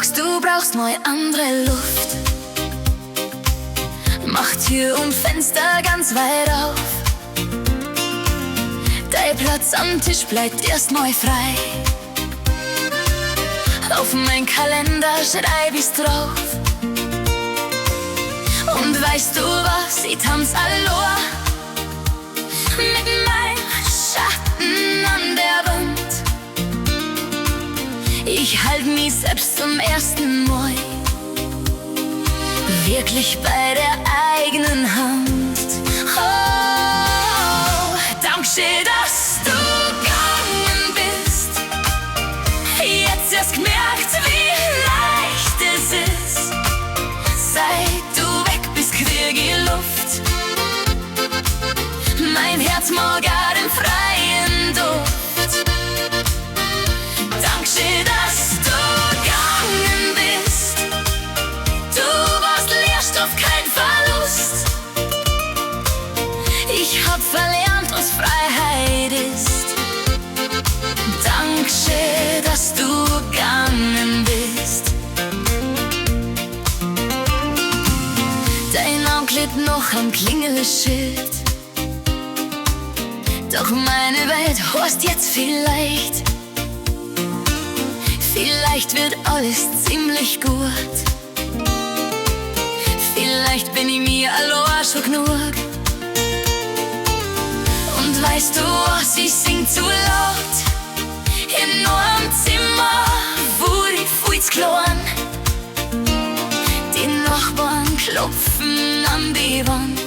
sagst, du brauchst mal andere Luft. Mach Tür und Fenster ganz weit auf. Dein Platz am Tisch bleibt erstmal frei. Auf mein Kalender schreib ich's drauf. Und weißt du was, ich tanz allein mit meinem Schatten an der Wand. Ich halt mich selbst zum ersten Mal wirklich bei der eigenen Hand. Oh, Dankeschön, dass du gegangen bist. Jetzt erst gemerkt, wie leicht es ist. Seit du weg bist, krieg ich Luft. Mein Herz mag auch den freien Duft. Dankeschön, dass du gegangen bist. Du warst Lehrstoff, kein Verlust. Ich hab verlernt, was Freiheit ist. Dankeschön, dass du gegangen bist. Dein Name klebt noch am Klingelschild. Doch meine Welt heißt jetzt vielleicht. Vielleicht wird alles ziemlich gut. Vielleicht bin ich mir allein schon genug. Und weißt du was, ich sing zu laut in einem Zimmer, wo die Fuß klein. Die Nachbarn klopfen an die Wand.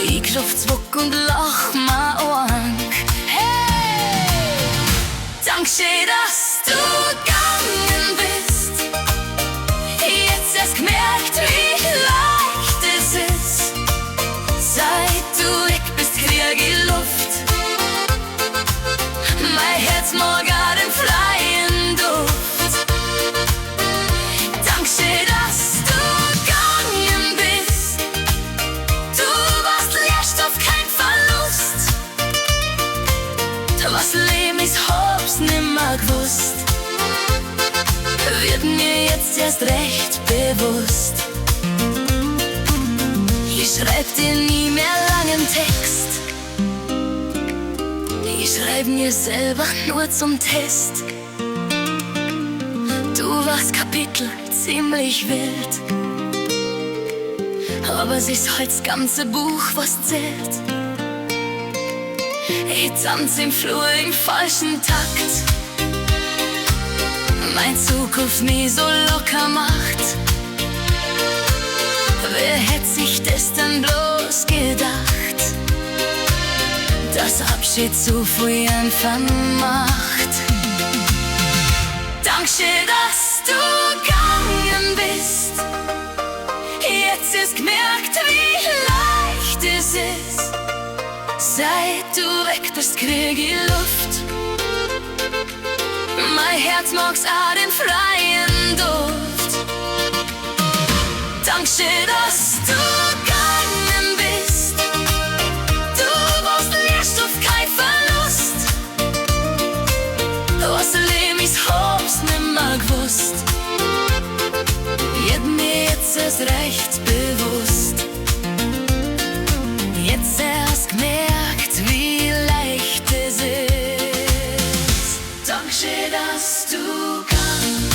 Ich klopf zurück und lach mir an. Hey! Dankeschön, dass du gegangen bist. Jetzt erst gemerkt, wie leicht es ist. Seit du weg bist, krieg ich Luft. Mein Herz mag auch den freien Duft. Dankeschön, dass du gegangen bist. Du warst Lehrstoff, kein Verlust. Was Leben ist, hab's nimmer gewusst. Wird mir jetzt erst recht bewusst. Ich schreib dir nie mehr langen Text. Ich schreib mir selber nur zum Test. Du warst Kapitel ziemlich wild, aber es ist halt das ganze Buch, was zählt. Ich tanz im Flur im falschen Takt. Mein Zukunft nie so locker macht. Wer hätte sich das denn bloß gedacht, dass Abschied so früh einen macht? Dankeschön, dass du gegangen bist. Jetzt ist gemerkt, wie leicht es ist. Seit du weg bist, krieg ich Luft. Mein Herz mag's auch den freien Duft. Dankeschön, dass du gegangen bist. Du warst Lehrstoff, kein Verlust. Was Leben ist, hab's nimmer gewusst. Wird mir jetzt erst recht bewusst. Jetzt erst gemerkt, wie leicht es ist. Dankeschön, dass du kannst.